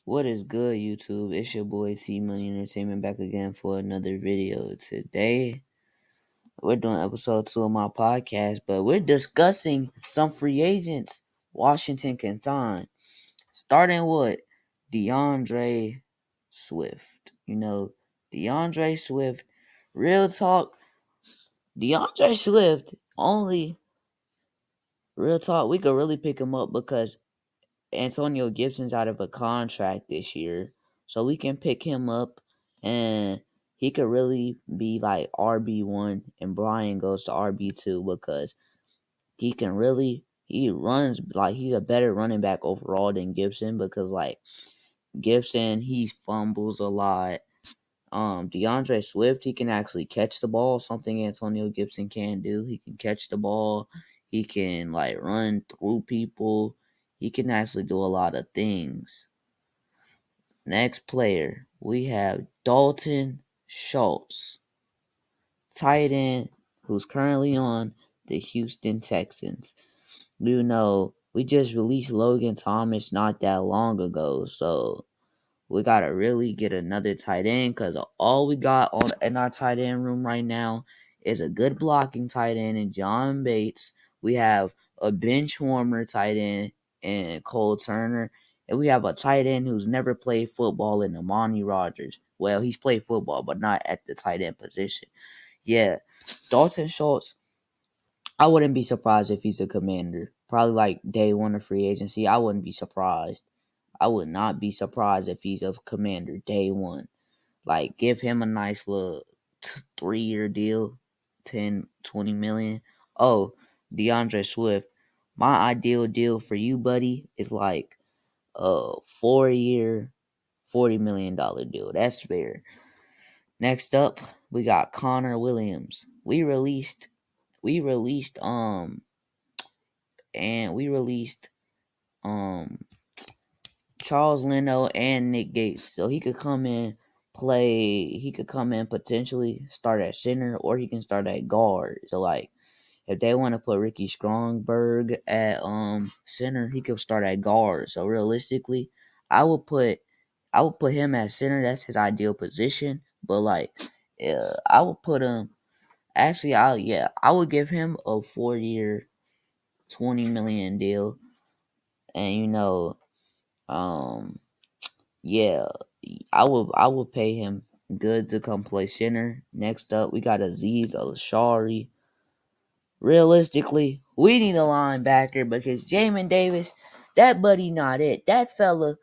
What is good, YouTube? It's your boy T Money Entertainment back again for another video. Today, we're doing episode 2 of my podcast, but we're discussing some free agents Washington can sign. Starting with DeAndre Swift. DeAndre Swift, real talk, DeAndre Swift, only real talk, we could really pick him up because Antonio Gibson's out of a contract this year, so we can pick him up, and he could really be like RB1, and Brian goes to RB2 because he runs like he's a better running back overall than Gibson because like Gibson he fumbles a lot. DeAndre Swift, he can actually catch the ball, something Antonio Gibson can't do. He can catch the ball. He can like run through people. He can actually do a lot of things. Next player, we have Dalton Schultz, tight end, who's currently on the Houston Texans. We just released Logan Thomas not that long ago, so we gotta really get another tight end because all we got in our tight end room right now is a good blocking tight end in John Bates. We have a bench warmer tight end in Cole Turner, and we have a tight end who's never played football in Amani Rogers. Well, he's played football, but not at the tight end position. Yeah, Dalton Schultz. I wouldn't be surprised if he's a commander. Probably like day one of free agency. I wouldn't be surprised. I would not be surprised if he's a commander day one. Like, give him a nice little 3-year deal, 10, 20 million. Oh, DeAndre Swift. My ideal deal for you, buddy, is like a 4-year, $40 million deal. That's fair. Next up, we got Connor Williams. We released and we released um Charles Leno and Nick Gates. So he could come in, potentially start at center or he can start at guard. So like if they want to put Ricky Strongberg at center, he could start at guard. So realistically, I would put him at center. That's his ideal position. But like I would put him actually I would give him a 4-year 20 million deal. And um yeah, I would pay him good to come play center. Next up, we got Aziz Al-Shari. Realistically, we need a linebacker because Jamin Davis, that buddy not it. That fella,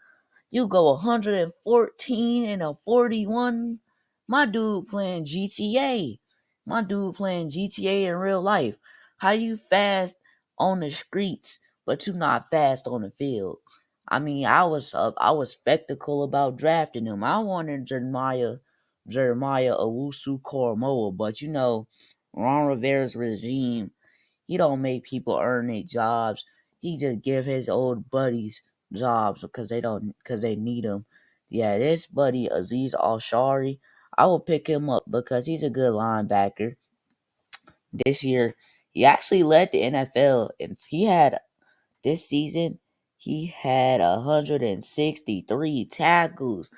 you go 114 and a 41. My dude playing GTA. My dude playing GTA in real life. How you fast on the streets, but you not fast on the field? I mean, I was spectacle about drafting him. I wanted Jeremiah Owusu Koromoa, but Ron Rivera's regime, he don't make people earn their jobs. He just give his old buddies jobs because they need them. Yeah, this buddy Aziz Al-Shari, I will pick him up because he's a good linebacker. This year, he actually led the NFL, and this season he had 163 tackles.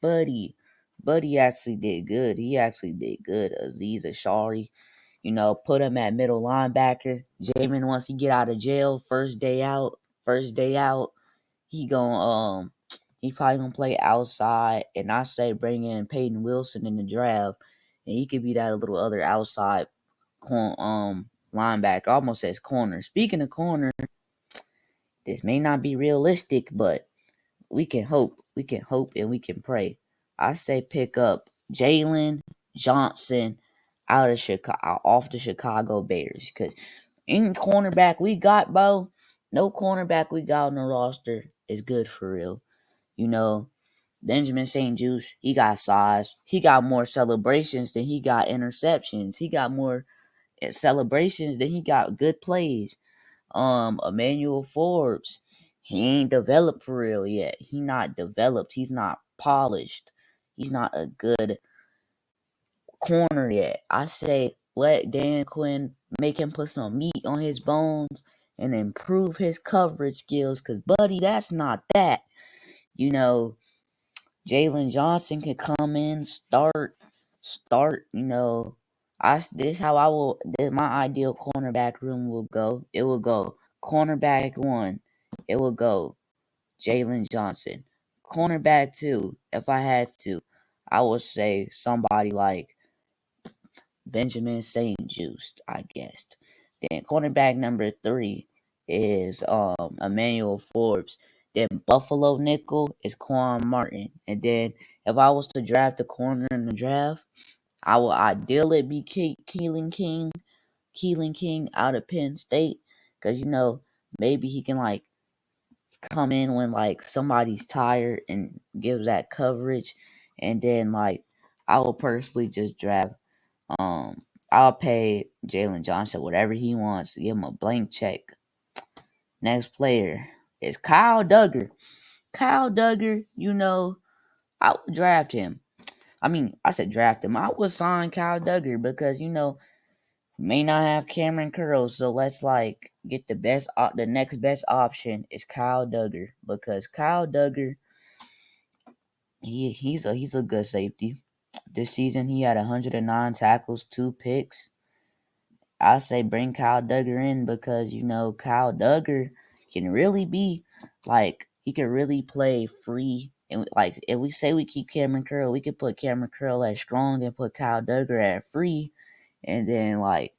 Buddy, buddy actually did good. He actually did good. Aziz Ashari, put him at middle linebacker. Jamin, once he get out of jail, first day out, he gon' he probably gonna play outside, and I say bring in Peyton Wilson in the draft, and he could be that little other outside linebacker. Almost says corner. Speaking of corner, this may not be realistic, but we can hope. We can hope and we can pray. I say pick up Jalen Johnson out of Chicago, off the Chicago Bears, because any cornerback we got, bro, no cornerback we got on the roster is good for real. You know, Benjamin St. Juice, he got size. He got more celebrations than he got interceptions. He got more celebrations than he got good plays. Emmanuel Forbes, he ain't developed for real yet. He not developed. He's not polished. He's not a good corner yet. I say let Dan Quinn make him put some meat on his bones and improve his coverage skills. Cause buddy, that's not that. you know, Jalen Johnson can come in, start. This how I will. This my ideal cornerback room will go. It will go cornerback one. It will go Jalen Johnson. Cornerback two, if I had to, I would say somebody like Benjamin St. Just, I guessed. Then cornerback number three is Emmanuel Forbes. Then Buffalo nickel is Quan Martin. And then if I was to draft a corner in the draft, I would ideally be Keelan King out of Penn State, because maybe he can like come in when like somebody's tired and gives that coverage. And then like I will personally just draft I'll pay Jalen Johnson whatever he wants, give him a blank check. Next player is Kyle Duggar. Kyle Duggar, I would draft him. I mean, I said draft him. I would sign Kyle Duggar because may not have Cameron Curl, so let's like get the next best option is Kyle Duggar, because Kyle Duggar, he's a good safety. This season he had 109 tackles, 2 picks. I say bring Kyle Duggar in because Kyle Duggar can really be like, he can really play free. And like if we say we keep Cameron Curl, we could put Cameron Curl at strong and put Kyle Duggar at free, and then like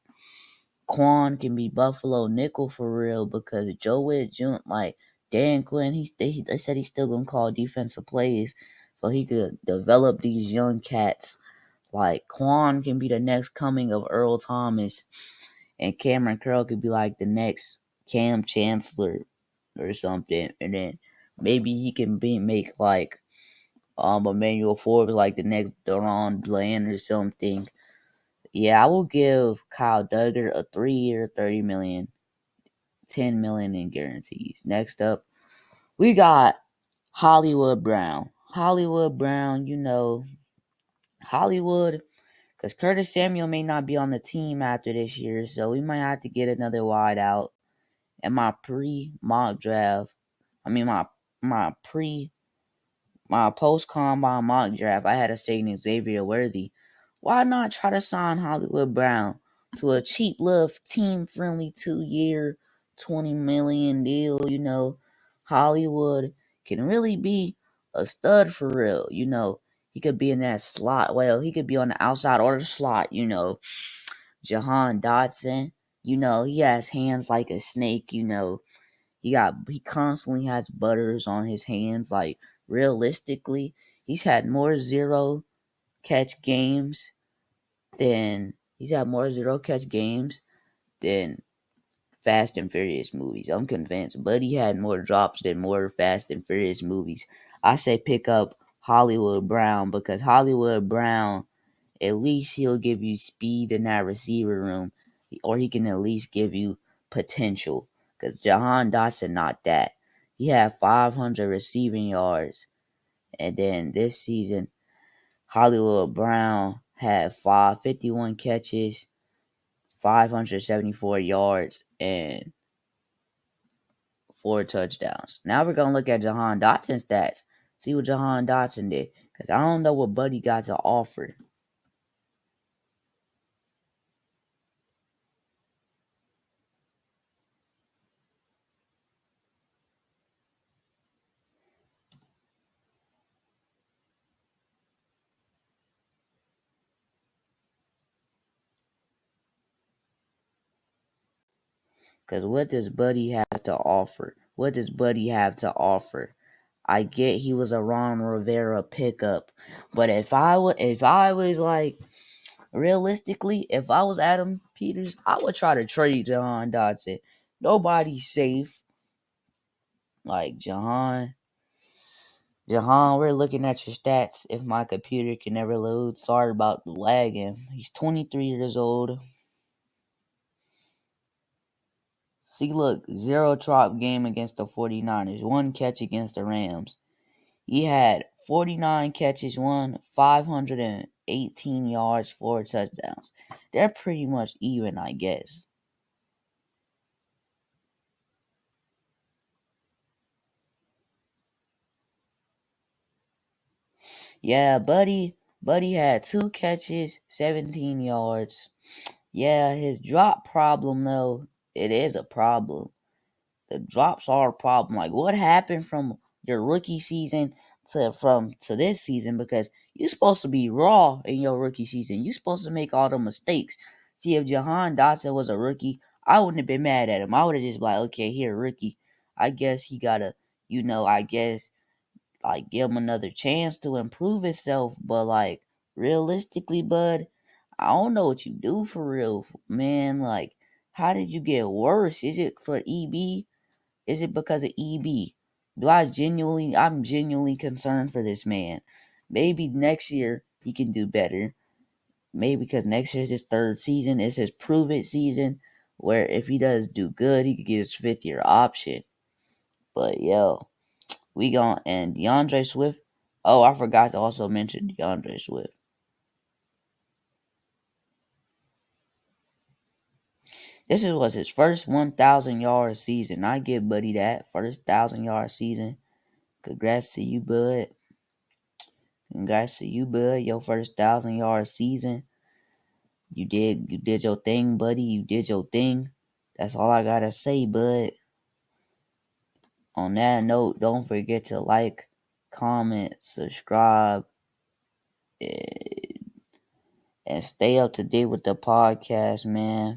Quan can be Buffalo nickel for real, because Joe Witt, like Dan Quinn, they said he's still gonna call defensive plays, so he could develop these young cats. Like Quan can be the next coming of Earl Thomas, and Cameron Curl could be like the next Cam Chancellor or something, and then maybe he can make like Emmanuel Forbes like the next Deron Bland or something. Yeah, I will give Kyle Duggar a 3-year, 30 million, 10 million in guarantees. Next up, we got Hollywood Brown. Hollywood Brown, Hollywood, because Curtis Samuel may not be on the team after this year, so we might have to get another wide out. And my pre mock draft, I mean my pre my post combine mock draft, I had a saying Xavier Worthy. Why not try to sign Hollywood Brown to a cheap little team friendly 2-year, 20 million deal? Hollywood can really be a stud for real. He could be in that slot. Well, he could be on the outside or the slot. Jahan Dotson. He has hands like a snake. He constantly has butters on his hands. Like realistically, he's had more zero catch games than Fast and Furious movies. I'm convinced. Buddy had more drops than more Fast and Furious movies. I say pick up Hollywood Brown, because Hollywood Brown, at least he'll give you speed in that receiver room, or he can at least give you potential. Because Jahan Dotson, not that. He had 500 receiving yards, and then this season, Hollywood Brown had 551 catches, 574 yards, and 4 touchdowns. Now we're gonna look at Jahan Dotson's stats. See what Jahan Dotson did, because I don't know what Buddy got to offer. Because what does Buddy have to offer? What does Buddy have to offer? I get he was a Ron Rivera pickup, but if I was like, realistically, if I was Adam Peters, I would try to trade Jahan Dotson. Nobody's safe. Like Jahan, we're looking at your stats. If my computer can never load, sorry about the lagging. He's 23 years old. See, look, 0 drop game against the 49ers, 1 catch against the Rams. He had 49 catches, 518 yards, 4 touchdowns. They're pretty much even, I guess. Yeah, Buddy had 2 catches, 17 yards. Yeah, his drop problem though, it is a problem. The drops are a problem. Like what happened from your rookie season to this season? Because you're supposed to be raw in your rookie season. You're supposed to make all the mistakes. See, if Jahan Dotson was a rookie, I wouldn't have been mad at him. I would have just been like, okay, here, rookie. I guess he gotta, I guess like give him another chance to improve himself. But like realistically, bud, I don't know what you do for real, man. Like, how did you get worse? Is it for EB? Is it because of EB? I'm genuinely concerned for this man. Maybe next year he can do better. Maybe because next year is his third season. It's his prove it season. Where if he does do good, he could get his 5th-year option. But yo, we gon' and DeAndre Swift. Oh, I forgot to also mention DeAndre Swift. Was his first 1,000-yard season. I give Buddy that first 1,000-yard season. Congrats to you, bud. Congrats to you, bud. Your first 1,000-yard season. You did your thing, buddy. You did your thing. That's all I gotta say, bud. On that note, don't forget to like, comment, subscribe, and stay up to date with the podcast, man.